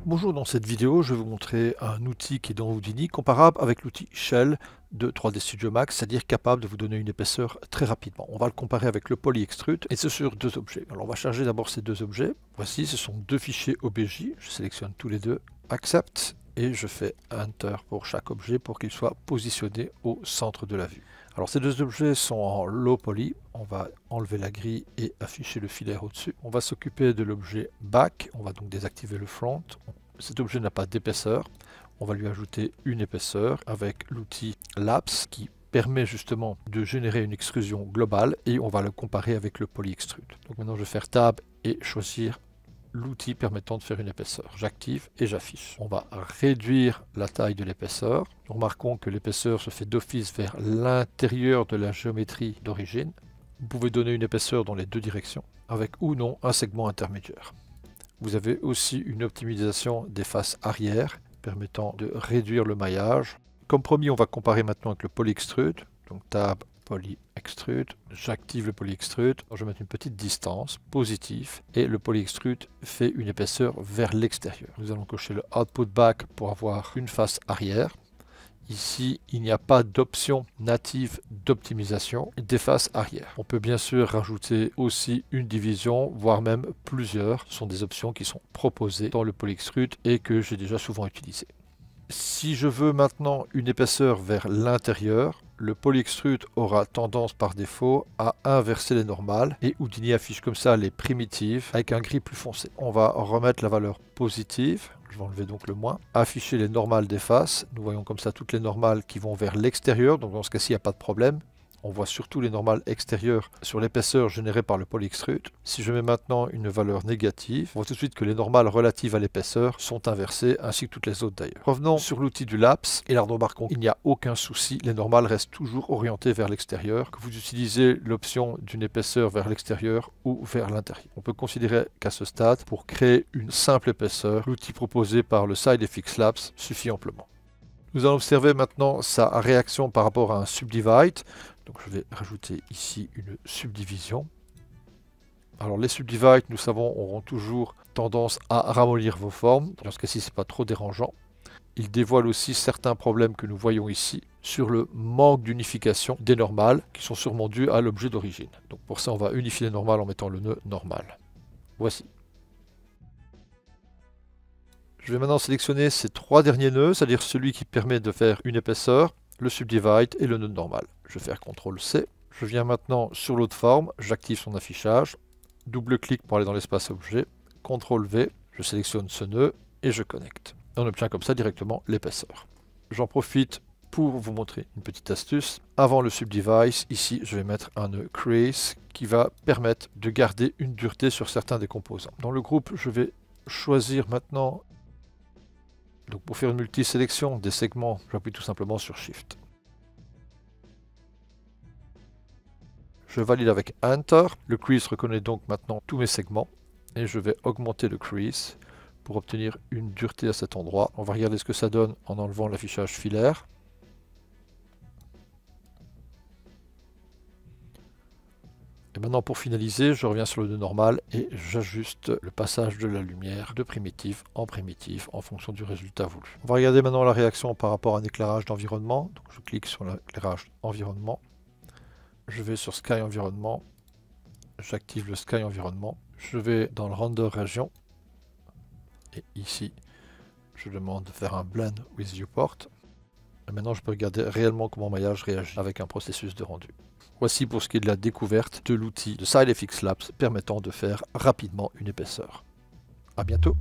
Bonjour, dans cette vidéo, je vais vous montrer un outil qui est dans Houdini, comparable avec l'outil Shell de 3D Studio Max, c'est-à-dire capable de vous donner une épaisseur très rapidement. On va le comparer avec le Poly Extrude, et ce sur deux objets. Alors on va charger d'abord ces deux objets. Voici, ce sont deux fichiers OBJ. Je sélectionne tous les deux, Accept, et je fais Enter pour chaque objet pour qu'il soit positionné au centre de la vue. Alors ces deux objets sont en low poly, on va enlever la grille et afficher le filaire au-dessus. On va s'occuper de l'objet back, on va donc désactiver le front. Cet objet n'a pas d'épaisseur, on va lui ajouter une épaisseur avec l'outil Lapse qui permet justement de générer une extrusion globale et on va le comparer avec le Poly Extrude. Donc maintenant je vais faire Tab et choisir l'outil permettant de faire une épaisseur. J'active et j'affiche. On va réduire la taille de l'épaisseur. Remarquons que l'épaisseur se fait d'office vers l'intérieur de la géométrie d'origine. Vous pouvez donner une épaisseur dans les deux directions, avec ou non un segment intermédiaire. Vous avez aussi une optimisation des faces arrière, permettant de réduire le maillage. Comme promis, on va comparer maintenant avec le Poly Extrude. Donc Tab, Poly Extrude, j'active le Poly Extrude, je vais mettre une petite distance positive et le Poly Extrude fait une épaisseur vers l'extérieur. Nous allons cocher le Output Back pour avoir une face arrière. Ici, il n'y a pas d'option native d'optimisation des faces arrière. On peut bien sûr rajouter aussi une division, voire même plusieurs. Ce sont des options qui sont proposées dans le Poly Extrude et que j'ai déjà souvent utilisées. Si je veux maintenant une épaisseur vers l'intérieur, le Poly Extrude aura tendance par défaut à inverser les normales et Houdini affiche comme ça les primitives avec un gris plus foncé. On va remettre la valeur positive, je vais enlever donc le moins, afficher les normales des faces. Nous voyons comme ça toutes les normales qui vont vers l'extérieur, donc dans ce cas-ci il n'y a pas de problème. On voit surtout les normales extérieures sur l'épaisseur générée par le Poly Extrude. Si je mets maintenant une valeur négative, on voit tout de suite que les normales relatives à l'épaisseur sont inversées, ainsi que toutes les autres d'ailleurs. Revenons sur l'outil du Lapse, et là remarquons qu'il n'y a aucun souci, les normales restent toujours orientées vers l'extérieur, que vous utilisez l'option d'une épaisseur vers l'extérieur ou vers l'intérieur. On peut considérer qu'à ce stade, pour créer une simple épaisseur, l'outil proposé par le SideFX Lapse suffit amplement. Nous allons observer maintenant sa réaction par rapport à un subdivide. Donc je vais rajouter ici une subdivision. Alors les subdivides, nous savons, auront toujours tendance à ramollir vos formes. Dans ce cas-ci, ce n'est pas trop dérangeant. Il dévoile aussi certains problèmes que nous voyons ici sur le manque d'unification des normales qui sont sûrement dus à l'objet d'origine. Donc pour ça, on va unifier les normales en mettant le nœud normal. Voici. Je vais maintenant sélectionner ces trois derniers nœuds, c'est-à-dire celui qui permet de faire une épaisseur, le subdivide et le nœud normal. Je vais faire CTRL-C. Je viens maintenant sur l'autre forme, j'active son affichage, double-clic pour aller dans l'espace objet, CTRL-V, je sélectionne ce nœud et je connecte. On obtient comme ça directement l'épaisseur. J'en profite pour vous montrer une petite astuce. Avant le subdivide, ici je vais mettre un nœud crease qui va permettre de garder une dureté sur certains des composants. Dans le groupe, je vais choisir maintenant. Donc pour faire une multi-sélection des segments, j'appuie tout simplement sur Shift. Je valide avec Enter. Le crease reconnaît donc maintenant tous mes segments. Et je vais augmenter le crease pour obtenir une dureté à cet endroit. On va regarder ce que ça donne en enlevant l'affichage filaire. Et maintenant pour finaliser, je reviens sur le nœud normal et j'ajuste le passage de la lumière de primitive en fonction du résultat voulu. On va regarder maintenant la réaction par rapport à un éclairage d'environnement. Donc je clique sur l'éclairage environnement. Je vais sur Sky Environnement. J'active le Sky Environnement. Je vais dans le Render Région. Et ici, je demande de faire un Blend with Viewport. Et maintenant, je peux regarder réellement comment mon maillage réagit avec un processus de rendu. Voici pour ce qui est de la découverte de l'outil de SideFX Lapse permettant de faire rapidement une épaisseur. A bientôt!